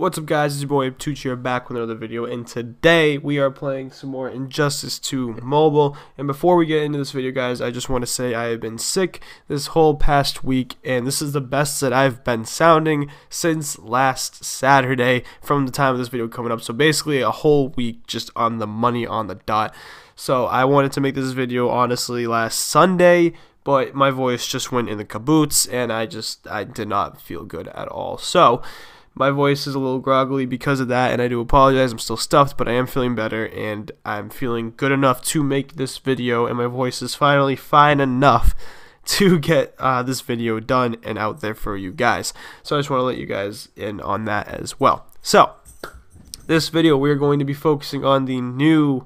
What's up, guys? It's your boy Tucci here, back with another video, and today we are playing some more Injustice 2 Mobile. And before we get into this video, guys, I just want to say I have been sick this whole past week, and this is the best that I've been sounding since last Saturday from the time of this video coming up. So basically a whole week just on the money on the dot. So I wanted to make this video honestly last Sunday, but my voice just went in the caboose, and I did not feel good at all. So my voice is a little groggly because of that, and I do apologize. I'm still stuffed, but I am feeling better, and I'm feeling good enough to make this video, and my voice is finally fine enough to get this video done and out there for you guys. So I just want to let you guys in on that as well. So this video, we're going to be focusing on the new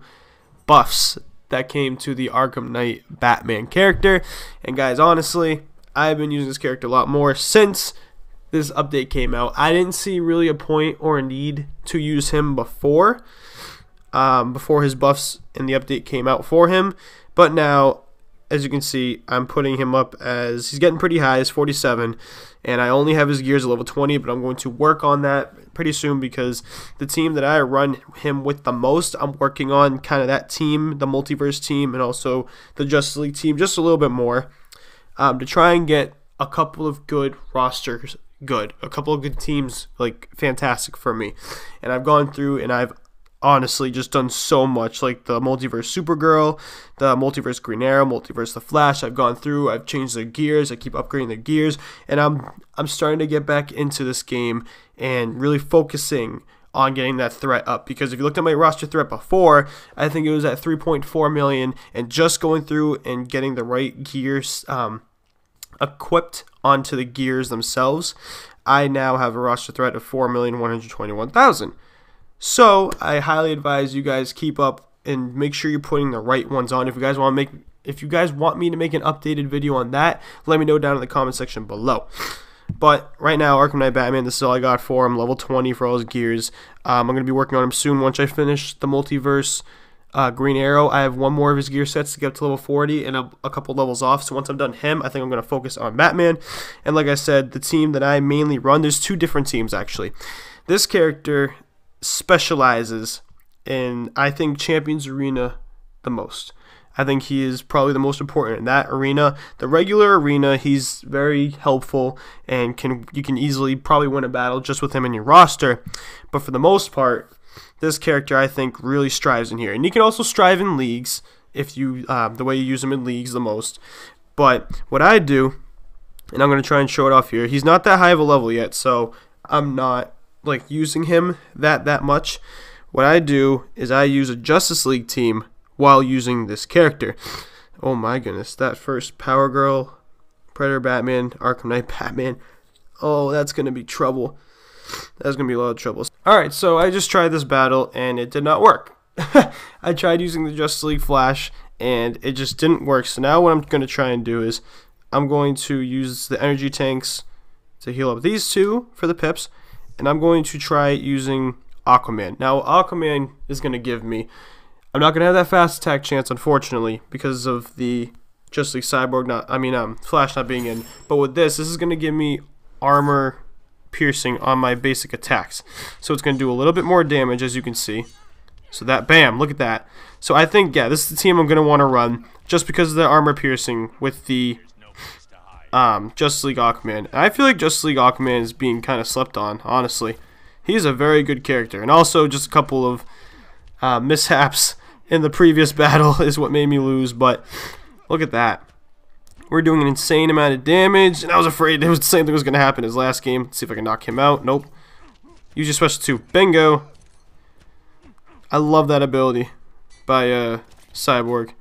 buffs that came to the Arkham Knight Batman character. And guys, honestly, I've been using this character a lot more since this update came out. I didn't see really a point or a need to use him before his buffs and the update came out for him, but now, as you can see, I'm putting him up as he's getting pretty high, as 47, and I only have his gears at level 20, but I'm going to work on that pretty soon because the team that I run him with the most, I'm working on kind of that team, the multiverse team, and also the Justice League team just a little bit more to try and get a couple of good rosters. A couple of good teams, like, fantastic for me. And I've gone through and I've honestly just done so much, like the multiverse Supergirl, the multiverse Green Arrow, multiverse the Flash. I've gone through, I've changed their gears, I keep upgrading their gears, and I'm starting to get back into this game and really focusing on getting that threat up, because if you looked at my roster threat before, I think it was at 3.4 million, and just going through and getting the right gears equipped onto the gears themselves, I now have a roster threat of 4,121,000. So I highly advise you guys keep up and make sure you're putting the right ones on. If you guys want me to make an updated video on that, let me know down in the comment section below. But right now, Arkham Knight Batman, this is all I got for him. Level 20 for all his gears. I'm going to be working on him soon once I finish the multiverse Green Arrow. I have one more of his gear sets to get up to level 40 and a couple levels off. So once I'm done him, I think I'm going to focus on Batman. And like I said, the team that I mainly run, there's two different teams actually. This character specializes in, I think, Champions Arena the most. I think he is probably the most important in that arena. The regular arena, he's very helpful and you can easily probably win a battle just with him in your roster. But for the most part, this character, I think, really strives in here. And you can also strive in leagues if you, the way you use him in leagues the most. But what I do, and I'm going to try and show it off here, he's not that high of a level yet, so I'm not, like, using him that much. What I do is I use a Justice League team while using this character. Oh my goodness, that first Power Girl, Predator Batman, Arkham Knight Batman. Oh, that's going to be trouble. That's going to be a lot of trouble. Alright, so I just tried this battle, and it did not work. I tried using the Justice League Flash, and it just didn't work. So now what I'm going to try and do is I'm going to use the energy tanks to heal up these two for the pips, and I'm going to try using Aquaman. Now, Aquaman is going to give me, I'm not going to have that fast attack chance, unfortunately, because of the Justice League Cyborg, Flash not being in. But with this is going to give me armor piercing on my basic attacks, so it's going to do a little bit more damage, as you can see. So that, bam, look at that. So I think, yeah, this is the team I'm going to want to run just because of the armor piercing with the Justice League Aquaman. And I feel like Justice League Aquaman is being kind of slept on, honestly. He's a very good character, and also just a couple of mishaps in the previous battle is what made me lose. But look at that. We're doing an insane amount of damage, and I was afraid it was the same thing was going to happen as last game. Let's see if I can knock him out. Nope. Use your special 2. Bingo. I love that ability by Cyborg.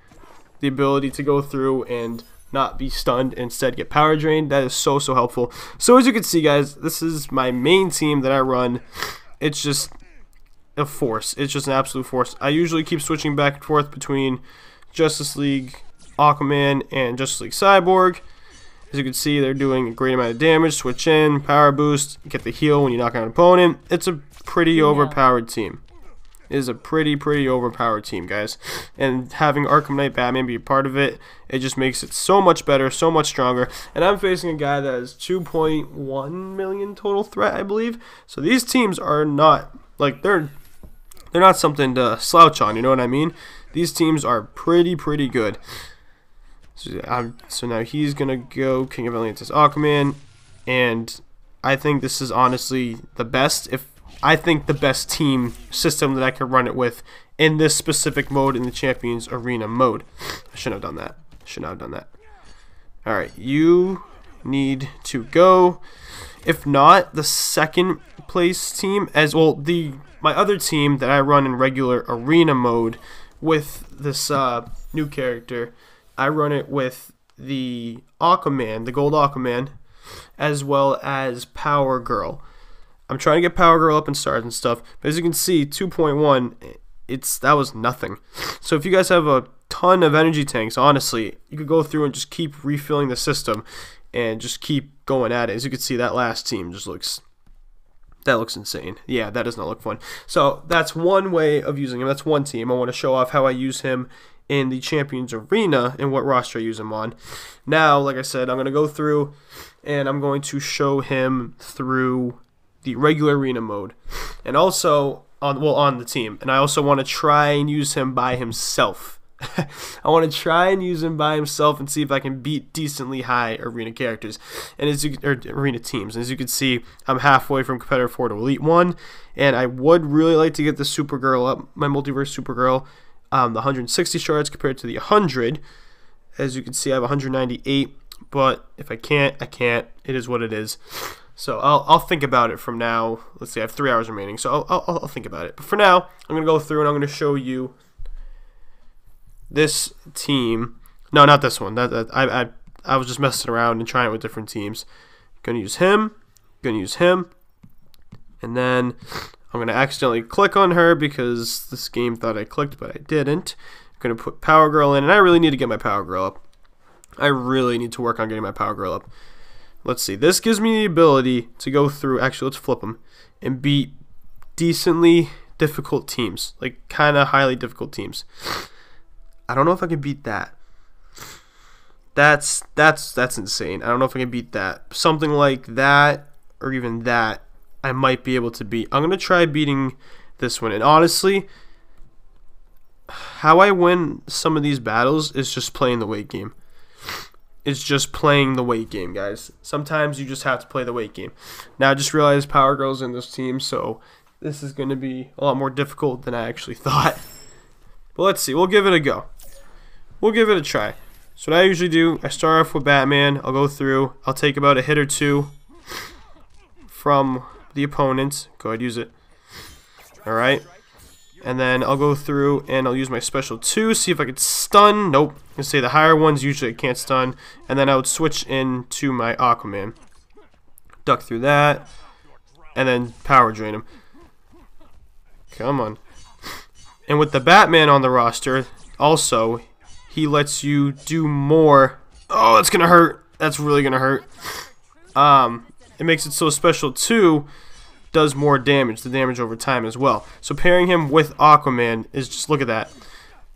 The ability to go through and not be stunned, instead get power drained. That is so helpful. So as you can see, guys, this is my main team that I run. It's just a force. It's just an absolute force. I usually keep switching back and forth between Justice League Aquaman and Justice League Cyborg. As you can see, they're doing a great amount of damage. Switch in, power boost, get the heal when you knock out an opponent. It's a pretty overpowered team. is a pretty overpowered team, guys. And having Arkham Knight Batman be a part of it, it just makes it so much better, so much stronger. And I'm facing a guy that has 2.1 million total threat, I believe. So these teams are not, like, they're not something to slouch on, you know what I mean? These teams are pretty good. So now he's going to go King of Atlantis Aquaman, and I think this is honestly the best, I think the best team system that I could run it with in this specific mode, in the Champions Arena mode. I shouldn't have done that. Should not have done that. Alright, you need to go. If not, the second place team, as well, my other team that I run in regular arena mode with this new character, I run it with the Aquaman, the Gold Aquaman, as well as Power Girl. I'm trying to get Power Girl up in stars and stuff, but as you can see, 2.1, that was nothing. So if you guys have a ton of energy tanks, honestly, you could go through and just keep refilling the system and just keep going at it. As you can see, that last team just looks insane. Yeah, that does not look fun. So that's one way of using him. That's one team. I want to show off how I use him in the Champions Arena and what roster I use him on. Now, like I said, I'm going to go through and I'm going to show him through the regular arena mode and also on the team. And I also want to try and use him by himself. I want to try and use him by himself and see if I can beat decently high arena characters and arena teams. And as you can see, I'm halfway from competitive 4 to elite 1, and I would really like to get the Supergirl up, my multiverse Supergirl, the 160 shards compared to the 100. As you can see, I have 198, but if I can't, I can't. It is what it is. So I'll think about it from now. Let's see, I have 3 hours remaining, so I'll think about it. But for now, I'm going to go through and I'm going to show you this team. No, not this one. I was just messing around and trying it with different teams. Gonna use him. Gonna use him. And then I'm gonna accidentally click on her because this game thought I clicked, but I didn't. I'm gonna put Power Girl in, and I really need to get my Power Girl up. I really need to work on getting my Power Girl up. Let's see. This gives me the ability to go through. Actually, let's flip them and beat decently difficult teams, like kind of highly difficult teams. I don't know if I can beat that. That's insane. I don't know if I can beat that. Something like that or even that, I might be able to beat. I'm going to try beating this one. And honestly, how I win some of these battles is just playing the weight game. It's just playing the weight game, guys. Sometimes you just have to play the weight game. Now I just realized Power Girl's in this team, so this is going to be a lot more difficult than I actually thought. But let's see. We'll give it a go. We'll give it a try. So what I usually do, I start off with Batman. I'll go through. I'll take about a hit or two from the opponent. Go ahead, use it. Alright. And then I'll go through and I'll use my special 2. See if I can stun. Nope. I'm going to say the higher ones usually I can't stun. And then I would switch into my Aquaman. Duck through that. And then power drain him. Come on. And with the Batman on the roster, also, he lets you do more. Oh, that's going to hurt. That's really going to hurt. It makes it so special 2 does more damage, the damage over time as well. So pairing him with Aquaman is just, look at that.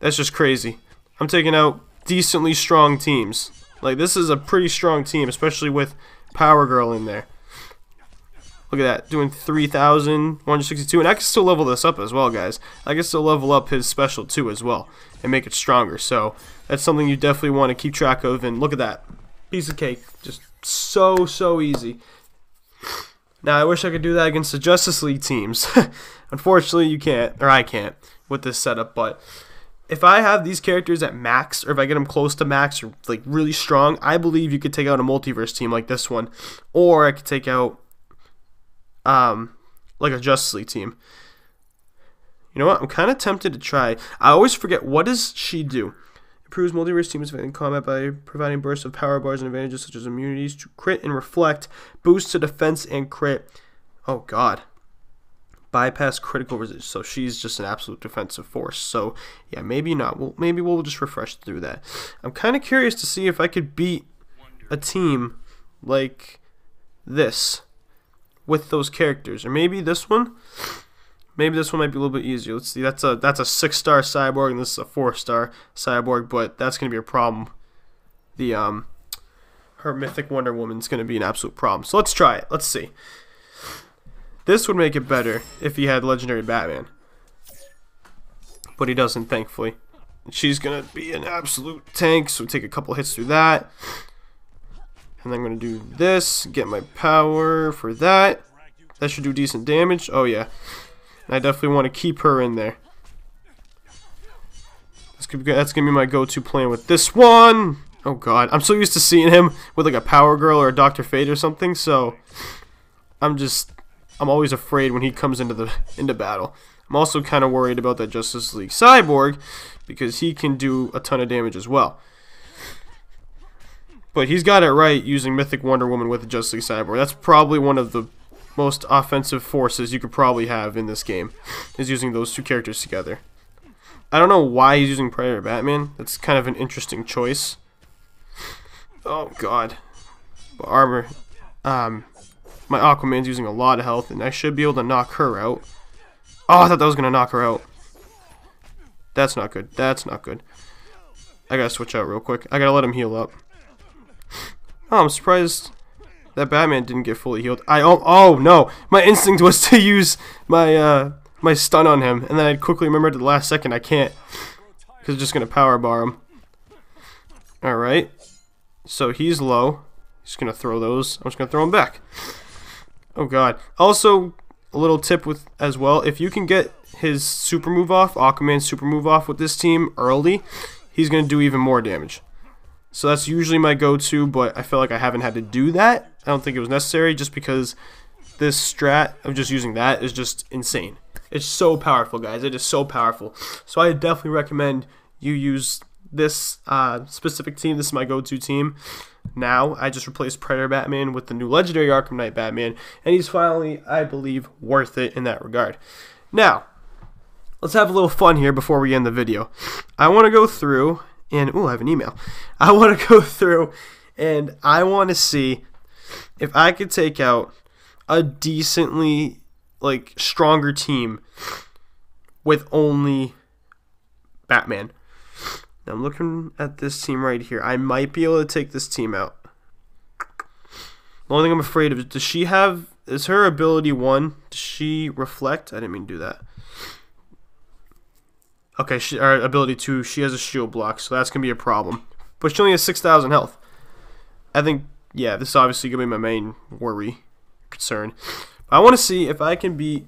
That's just crazy. I'm taking out decently strong teams. Like, this is a pretty strong team, especially with Power Girl in there. Look at that, doing 3,162, and I can still level this up as well, guys. I can still level up his special 2 as well and make it stronger. So that's something you definitely want to keep track of. And look at that, piece of cake, just so easy. Now I wish I could do that against the Justice League teams. Unfortunately, you can't, or I can't, with this setup. But if I have these characters at max, or if I get them close to max, or like really strong, I believe you could take out a multiverse team like this one, or I could take out like a Justice League team. You know what? I'm kind of tempted to try. I always forget, what does she do? Improves multiverse teams in combat by providing bursts of power bars and advantages such as immunities to crit and reflect, boost to defense and crit. Oh god. Bypass critical resistance. So she's just an absolute defensive force. So yeah, maybe not. Well, maybe we'll just refresh through that. I'm kind of curious to see if I could beat a team like this with those characters, or maybe this one. Maybe this one might be a little bit easier. Let's see. That's a 6-star cyborg, and this is a 4-star cyborg, but that's gonna be a problem. The her mythic Wonder Woman's gonna be an absolute problem. So let's try it. Let's see. This would make it better if he had legendary Batman, but he doesn't, thankfully. She's gonna be an absolute tank, so take a couple hits through that. And then I'm going to do this, get my power for that. That should do decent damage. Oh, yeah. And I definitely want to keep her in there. That's going to be my go-to plan with this one. Oh, God. I'm so used to seeing him with, like, a Power Girl or a Dr. Fate or something, so I'm always afraid when he comes into battle. I'm also kind of worried about that Justice League Cyborg because he can do a ton of damage as well. But he's got it right using Mythic Wonder Woman with the Justice League Cyborg. That's probably one of the most offensive forces you could probably have in this game, is using those two characters together. I don't know why he's using Predator Batman. That's kind of an interesting choice. Oh, God. But armor. My Aquaman's using a lot of health, and I should be able to knock her out. Oh, I thought that was going to knock her out. That's not good. That's not good. I got to switch out real quick. I got to let him heal up. Oh, I'm surprised that Batman didn't get fully healed. Oh no, my instinct was to use my my stun on him, and then I quickly remembered at the last second I can't, because it's just gonna power bar him. All right, so he's low. He's gonna throw those. I'm just gonna throw him back. Oh God. Also, a little tip with as well: if you can get his super move off, Aquaman's super move off with this team early, he's gonna do even more damage. So that's usually my go-to, but I feel like I haven't had to do that. I don't think it was necessary, just because this strat of just using that is just insane. It's so powerful, guys. It is so powerful. So I definitely recommend you use this specific team. This is my go-to team. Now, I just replaced Predator Batman with the new legendary Arkham Knight Batman, and he's finally, I believe, worth it in that regard. Now, let's have a little fun here before we end the video. I want to go through... And, ooh, I have an email. I want to go through and I want to see if I could take out a decently, like, stronger team with only Batman. Now, I'm looking at this team right here. I might be able to take this team out. The only thing I'm afraid of is, does she have, is her ability 1? Does she reflect? I didn't mean to do that. Okay, our ability 2, she has a shield block, so that's going to be a problem. But she only has 6,000 health. I think, yeah, this is obviously going to be my main worry, concern. I want to see if I can beat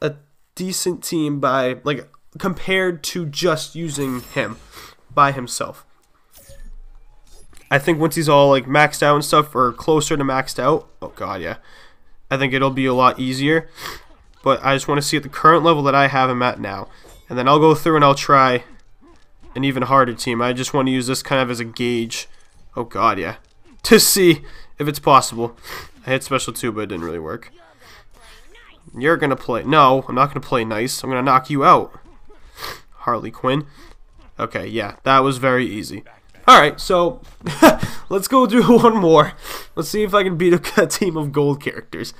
a decent team by, like, compared to just using him by himself. I think once he's all, like, maxed out and stuff, or closer to maxed out, oh God, yeah, I think it'll be a lot easier. But I just want to see at the current level that I have him at now. And then I'll go through and I'll try an even harder team. I just want to use this kind of as a gauge. Oh God, yeah. To see if it's possible. I hit special 2, but it didn't really work. You're going to play... No, I'm not going to play nice. I'm going to knock you out. Harley Quinn. Okay, yeah. That was very easy. Alright, so let's go do one more. Let's see if I can beat a team of gold characters.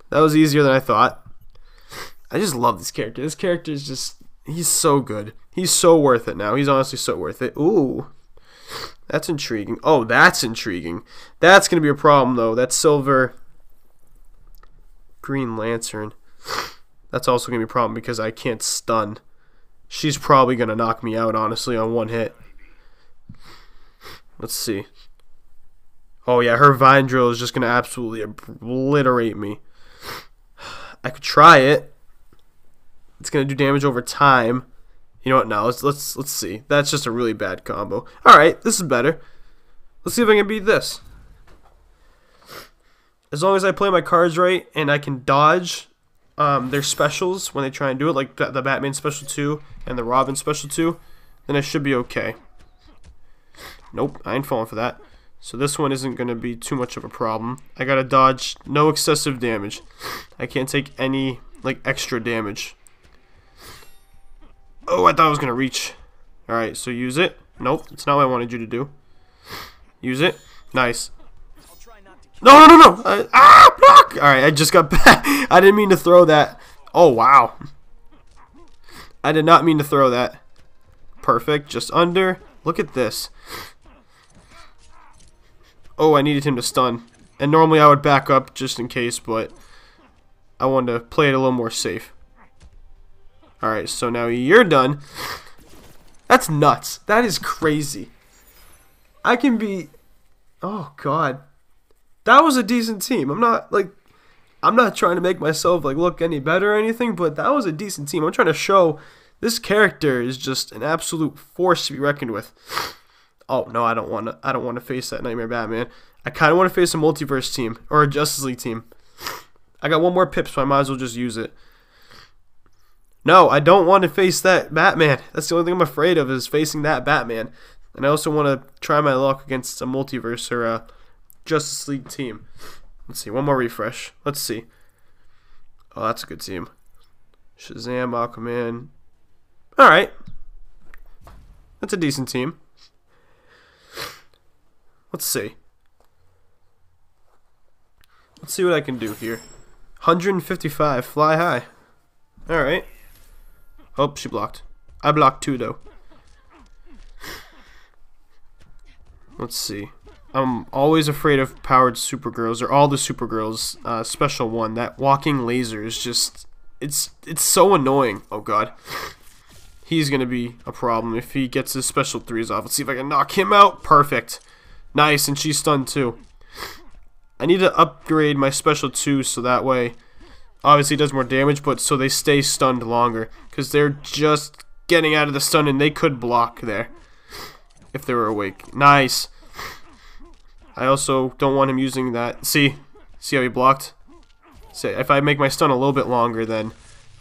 That was easier than I thought. I just love this character. This character is just... He's so good. He's so worth it now. He's honestly so worth it. Ooh. That's intriguing. Oh, that's intriguing. That's going to be a problem, though. That silver Green Lantern. That's also going to be a problem because I can't stun. She's probably going to knock me out, honestly, on one hit. Let's see. Oh, yeah. Her Vine Drill is just going to absolutely obliterate me. I could try it. It's gonna do damage over time. You know what? No, let's see. That's just a really bad combo. All right, this is better. Let's see if I can beat this. As long as I play my cards right and I can dodge their specials when they try and do it, like the Batman special 2 and the Robin special 2, then I should be okay. Nope, I ain't falling for that. So this one isn't gonna be too much of a problem. I gotta dodge no excessive damage. I can't take any like extra damage. Oh, I thought I was going to reach. Alright, so use it. Nope, it's not what I wanted you to do. Use it. Nice. No! Block! Alright, I just got back. I didn't mean to throw that. Oh, wow. I did not mean to throw that. Perfect. Just under. Look at this. Oh, I needed him to stun. And normally I would back up just in case, but I wanted to play it a little more safe. Alright, so now you're done. That's nuts. That is crazy. I can be... Oh, God. That was a decent team. I'm not trying to make myself look any better or anything, but that was a decent team. I'm trying to show this character is just an absolute force to be reckoned with. Oh no, I don't want to face that Nightmare Batman. I kind of want to face a multiverse team or a Justice League team. I got one more pip, so I might as well just use it. No, I don't want to face that Batman. That's the only thing I'm afraid of, is facing that Batman. And I also want to try my luck against a multiverse or a Justice League team. Let's see, one more refresh. Let's see. Oh, that's a good team. Shazam, Aquaman. Alright. That's a decent team. Let's see. Let's see what I can do here. 155, fly high. Alright. Oh, she blocked. I blocked too, though. Let's see. I'm always afraid of powered Supergirls, or all the Supergirls. Special one, that walking laser is just... It's so annoying. Oh, God. He's going to be a problem if he gets his special 3s off. Let's see if I can knock him out. Perfect. Nice, and she's stunned too. I need to upgrade my special 2 so that way, obviously it does more damage, but so they stay stunned longer. Because they're just getting out of the stun and they could block there if they were awake. Nice. I also don't want him using that. See how he blocked? See, if I make my stun a little bit longer, then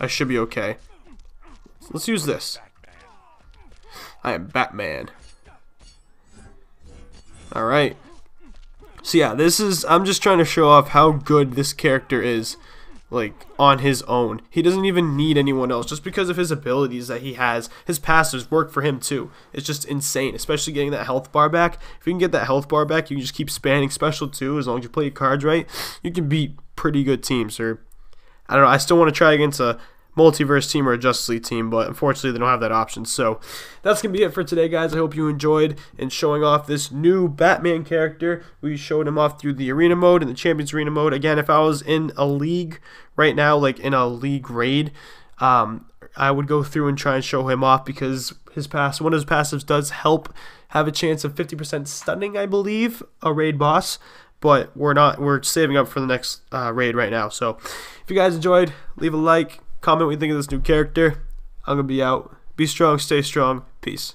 I should be okay. Let's use this. I am Batman. Alright. So yeah, I'm just trying to show off how good this character is, on his own. He doesn't even need anyone else, just because of his abilities that he has. His passives work for him too. It's just insane, especially getting that health bar back. If you can get that health bar back, you can just keep spanning special 2 as long as you play your cards right. You can beat pretty good teams, or I don't know, I still want to try against a multiverse team or a Justice League team, but unfortunately they don't have that option. So that's gonna be it for today, guys. I hope you enjoyed in showing off this new Batman character. We showed him off through the arena mode and the Champions Arena mode. Again, if I was in a league right now, in a league raid, I would go through and try and show him off, because one of his passives does help have a chance of 50% stunning, I believe, a raid boss. But we're saving up for the next raid right now. So if you guys enjoyed, leave a like, comment what you think of this new character. I'm going to be out. Be strong, stay strong. Peace.